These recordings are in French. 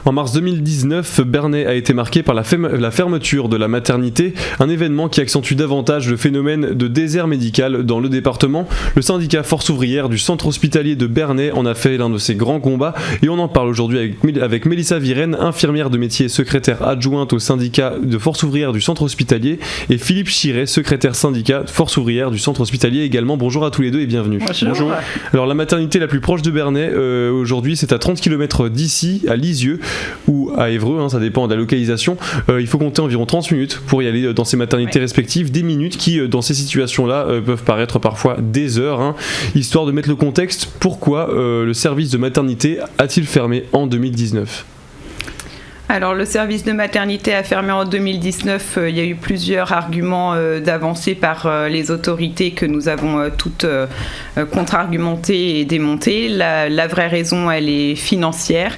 En mars 2019, Bernay a été marqué par la fermeture de la maternité, un événement qui accentue davantage le phénomène de désert médical dans le département. Le syndicat Force ouvrière du centre hospitalier de Bernay en a fait l'un de ses grands combats et on en parle aujourd'hui avec Mélissa Virène, infirmière de métier et secrétaire adjointe au syndicat de Force ouvrière du centre hospitalier, et Philippe Chiret, secrétaire syndicat Force ouvrière du centre hospitalier également. Bonjour à tous les deux et bienvenue. Bonjour. Alors la maternité la plus proche de Bernay aujourd'hui, c'est à 30 km d'ici, à Lisieux ou à Évreux, ça dépend de la localisation. Il faut compter environ 30 minutes pour y aller dans ces maternités respectives, des minutes qui dans ces situations-là peuvent paraître parfois des heures. Histoire de mettre le contexte, pourquoi le service de maternité a-t-il fermé en 2019 ? Alors le service de maternité a fermé en 2019, il y a eu plusieurs arguments d'avancée par les autorités que nous avons toutes contre-argumentées et démontées. La vraie raison, elle est financière,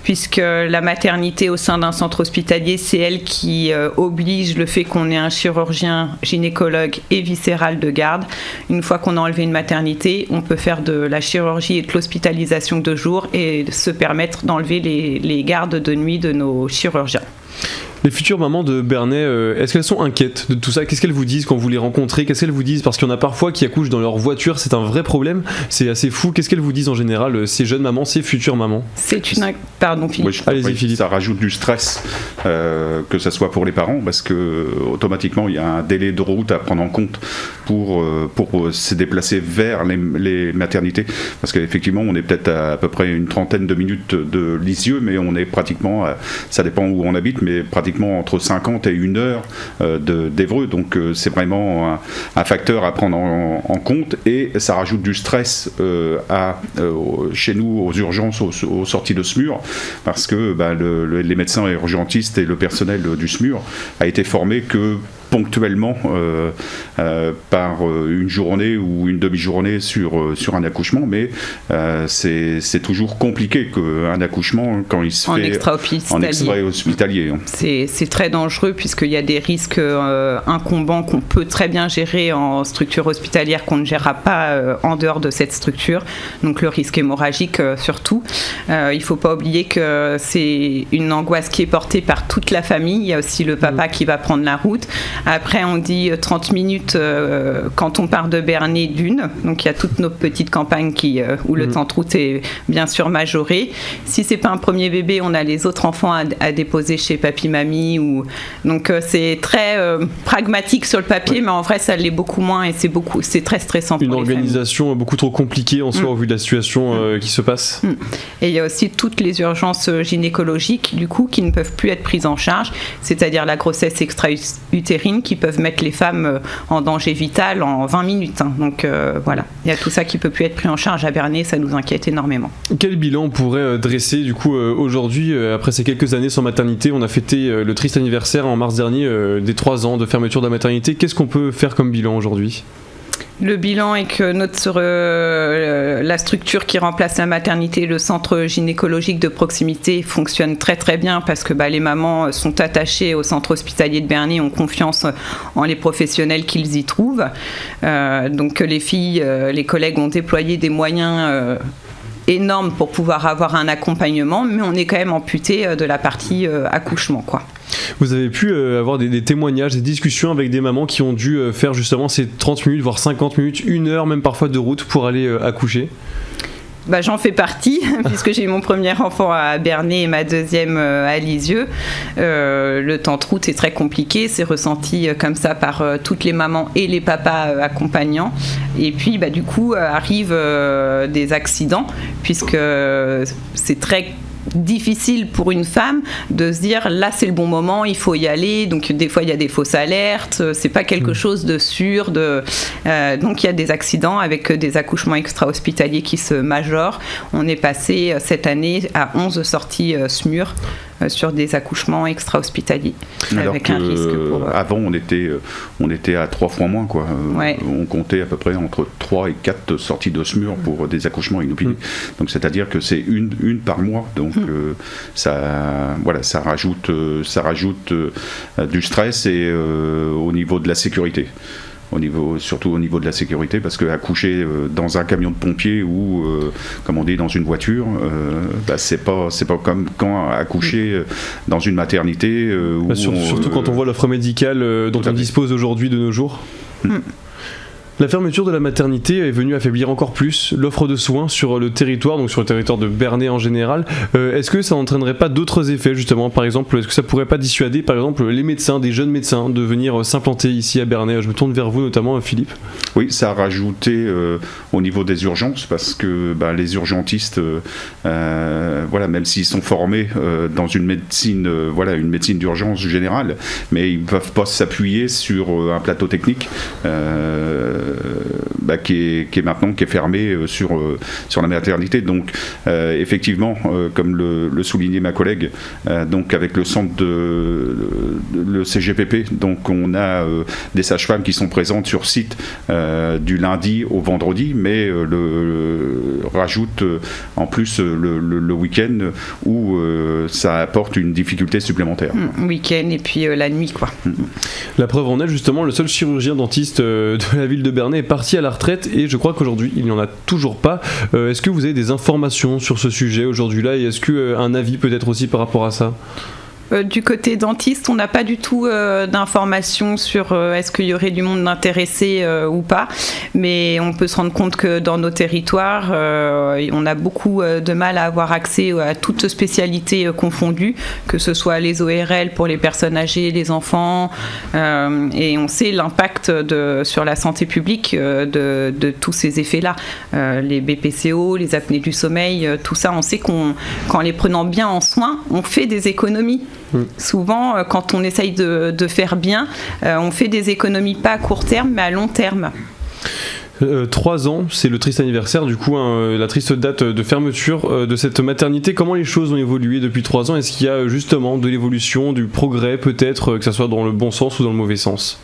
puisque la maternité au sein d'un centre hospitalier, c'est elle qui oblige le fait qu'on ait un chirurgien, gynécologue et viscéral de garde. Une fois qu'on a enlevé une maternité, on peut faire de la chirurgie et de l'hospitalisation de jour et se permettre d'enlever les gardes de nuit de nos chirurgiens. Les futures mamans de Bernay, est-ce qu'elles sont inquiètes de tout ça ? Qu'est-ce qu'elles vous disent quand vous les rencontrez ? Qu'est-ce qu'elles vous disent ? Parce qu'il y en a parfois qui accouchent dans leur voiture, c'est un vrai problème, c'est assez fou. Qu'est-ce qu'elles vous disent en général, ces jeunes mamans, ces futures mamans ? Pardon Philippe. Oui, allez-y Philippe. Ça rajoute du stress, que ce soit pour les parents, parce que automatiquement il y a un délai de route à prendre en compte pour se déplacer vers les maternités, parce qu'effectivement on est peut-être à peu près une trentaine de minutes de Lisieux, mais on est pratiquement, ça dépend où on habite, mais pratiquement entre 50 et 1 heure d'Évreux, donc c'est vraiment un facteur à prendre en compte, et ça rajoute du stress chez nous aux urgences, aux sorties de SMUR, parce que les médecins urgentistes et le personnel du SMUR a été formé que ponctuellement par une journée ou une demi-journée sur un accouchement, mais c'est toujours compliqué qu'un accouchement quand il se fait en extra-hospitalier. C'est très dangereux puisqu'il y a des risques incombants qu'on peut très bien gérer en structure hospitalière qu'on ne gérera pas en dehors de cette structure, donc le risque hémorragique surtout. Il ne faut pas oublier que c'est une angoisse qui est portée par toute la famille. Il y a aussi le papa qui va prendre la route. Après, on dit 30 minutes quand on part de Bernay d'une. Donc, il y a toutes nos petites campagnes où le temps de route est bien sûr majoré. Si ce n'est pas un premier bébé, on a les autres enfants à déposer chez papy-mamie. Donc, c'est très pragmatique sur le papier, mais en vrai, ça l'est beaucoup moins et c'est très stressant pour les familles. Une organisation beaucoup trop compliquée en soi au vu de la situation qui se passe. Et il y a aussi toutes les urgences gynécologiques, du coup, qui ne peuvent plus être prises en charge, c'est-à-dire la grossesse extra-utérine qui peuvent mettre les femmes en danger vital en 20 minutes. Donc voilà, il y a tout ça qui ne peut plus être pris en charge à Bernay, ça nous inquiète énormément. Quel bilan on pourrait dresser du coup aujourd'hui, après ces quelques années sans maternité? On a fêté le triste anniversaire en mars dernier des 3 ans de fermeture de la maternité. Qu'est-ce qu'on peut faire comme bilan aujourd'hui? Le bilan est que la structure qui remplace la maternité, le centre gynécologique de proximité, fonctionne très très bien parce que les mamans sont attachées au centre hospitalier de Bernay, ont confiance en les professionnels qu'ils y trouvent. Donc les filles, les collègues ont déployé des moyens énormes pour pouvoir avoir un accompagnement, mais on est quand même amputé de la partie accouchement, quoi. Vous avez pu avoir des témoignages, des discussions avec des mamans qui ont dû faire justement ces 30 minutes, voire 50 minutes, 1 heure même parfois de route pour aller accoucher? J'en fais partie, puisque j'ai eu mon premier enfant à Bernay et ma deuxième à Lisieux. Le temps de route est très compliqué, c'est ressenti comme ça par toutes les mamans et les papas accompagnants. Et puis, du coup, arrivent des accidents, puisque c'est très difficile pour une femme de se dire là c'est le bon moment, il faut y aller. Donc des fois il y a des fausses alertes, c'est pas quelque chose de sûr donc il y a des accidents avec des accouchements extra-hospitaliers qui se majorent. On est passé cette année à 11 sorties SMUR sur des accouchements extra-hospitaliers. Alors avec un risque pour... Avant on était à 3 fois moins, quoi. Ouais. On comptait à peu près entre 3 et 4 sorties de SMUR pour des accouchements inopinés. Donc c'est-à-dire que c'est une par mois. Donc ça rajoute du stress et au niveau de la sécurité. surtout au niveau de la sécurité, parce qu'accoucher dans un camion de pompiers ou, comme on dit, dans une voiture, c'est pas comme quand accoucher dans une maternité. Surtout quand on voit l'offre médicale dont on dispose aujourd'hui de nos jours. La fermeture de la maternité est venue affaiblir encore plus l'offre de soins sur le territoire, donc sur le territoire de Bernay en général. Est-ce que ça n'entraînerait pas d'autres effets justement? Par exemple, est-ce que ça pourrait pas dissuader par exemple les médecins, des jeunes médecins, de venir s'implanter ici à Bernay? Je me tourne vers vous notamment, Philippe. Oui, ça a rajouté au niveau des urgences, parce que les urgentistes, même s'ils sont formés dans une médecine, une médecine d'urgence générale, mais ils ne peuvent pas s'appuyer sur un plateau technique qui est fermé sur la maternité. Donc effectivement, comme le soulignait ma collègue, donc avec le centre le CGPP, donc on a des sages-femmes qui sont présentes sur site du lundi au vendredi, mais rajoute en plus le week-end où ça apporte une difficulté supplémentaire. Week-end et puis la nuit, quoi. La preuve en est justement, le seul chirurgien dentiste de la ville de Bernay est parti à la retraite et je crois qu'aujourd'hui il n'y en a toujours pas. Est-ce que vous avez des informations sur ce sujet aujourd'hui là, et est-ce qu'un avis peut-être aussi par rapport à ça? Du côté dentiste, on n'a pas du tout d'informations sur est-ce qu'il y aurait du monde intéressé ou pas, mais on peut se rendre compte que dans nos territoires, on a beaucoup de mal à avoir accès à toutes spécialités confondues, que ce soit les ORL pour les personnes âgées, les enfants, et on sait l'impact sur la santé publique de tous ces effets-là. Les BPCO, les apnées du sommeil, tout ça, on sait qu'en les prenant bien en soin, on fait des économies. Souvent, quand on essaye de faire bien, on fait des économies pas à court terme, mais à long terme. 3 ans, c'est le triste anniversaire, du coup, la triste date de fermeture de cette maternité. Comment les choses ont évolué depuis 3 ans? Est-ce qu'il y a justement de l'évolution, du progrès peut-être, que ce soit dans le bon sens ou dans le mauvais sens?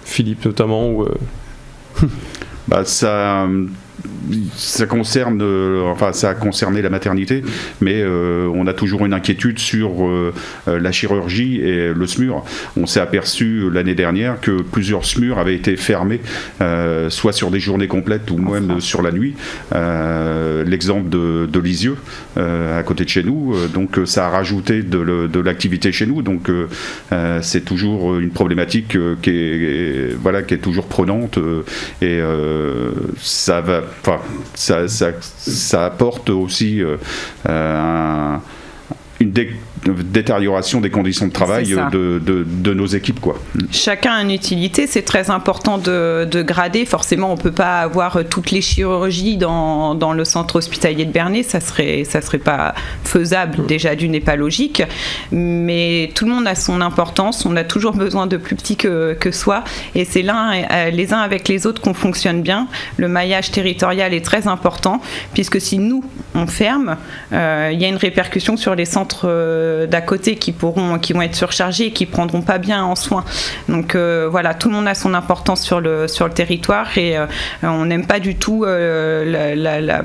Philippe notamment ou ça a concerné la maternité, mais on a toujours une inquiétude sur la chirurgie et le SMUR. On s'est aperçu l'année dernière que plusieurs SMUR avaient été fermés, soit sur des journées complètes ou même sur la nuit. L'exemple de Lisieux, à côté de chez nous, donc ça a rajouté de l'activité chez nous. Donc c'est toujours une problématique qui est toujours prenante, et ça apporte aussi une détérioration des conditions de travail de nos équipes, quoi. Chacun a une utilité, c'est très important de grader. Forcément, on ne peut pas avoir toutes les chirurgies dans le centre hospitalier de Bernay, ça serait pas faisable, déjà d'une et pas logique, mais tout le monde a son importance, on a toujours besoin de plus petits que soi, et c'est les uns avec les autres qu'on fonctionne bien. Le maillage territorial est très important, puisque si nous, on ferme, il y a une répercussion sur les centres d'à côté qui vont être surchargés et qui prendront pas bien en soin. Donc tout le monde a son importance sur le territoire, et on n'aime pas du tout la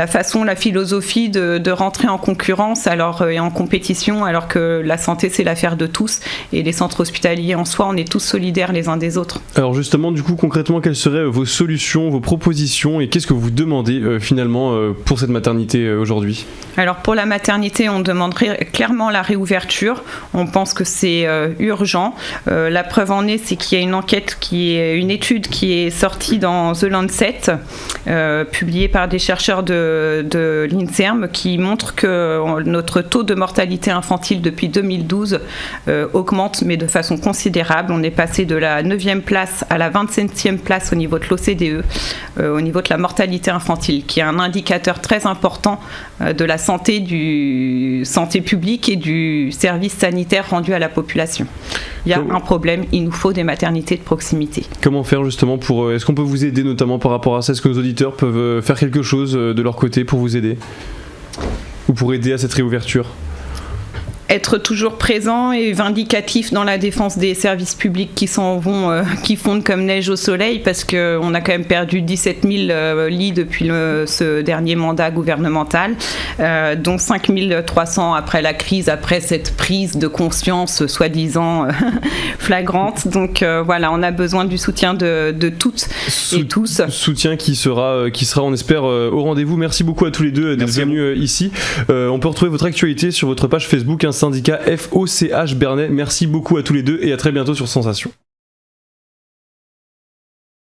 façon, la philosophie de rentrer en concurrence et en compétition, alors que la santé c'est l'affaire de tous, et les centres hospitaliers en soi, on est tous solidaires les uns des autres. Alors justement, du coup, concrètement, quelles seraient vos solutions, vos propositions, et qu'est-ce que vous demandez finalement pour cette maternité aujourd'hui? Alors pour la maternité, on demanderait clairement la réouverture. On pense que c'est urgent. La preuve en est, c'est qu'il y a une étude qui est sortie dans The Lancet, publiée par des chercheurs de l'INSERM, qui montre que notre taux de mortalité infantile depuis 2012 augmente, mais de façon considérable. On est passé de la 9e place à la 27e place au niveau de l'OCDE, au niveau de la mortalité infantile, qui est un indicateur très important de la santé publique et du service sanitaire rendu à la population. Il y a un problème, il nous faut des maternités de proximité. Comment faire justement est-ce qu'on peut vous aider notamment par rapport à ça? Est-ce que nos auditeurs peuvent faire quelque chose de leur côté pour vous aider, ou pour aider à cette réouverture? être toujours présent et vindicatif dans la défense des services publics qui fondent comme neige au soleil, parce qu'on a quand même perdu 17 000 lits depuis ce dernier mandat gouvernemental, dont 5 300 après la crise, après cette prise de conscience soi-disant flagrante. Donc voilà, on a besoin du soutien de toutes et tous. Soutien qui sera on espère au rendez-vous. Merci beaucoup à tous les deux d'être venus ici. On peut retrouver votre actualité sur votre page Facebook, un syndicat FOCH Bernay. Merci beaucoup à tous les deux et à très bientôt sur Sensation.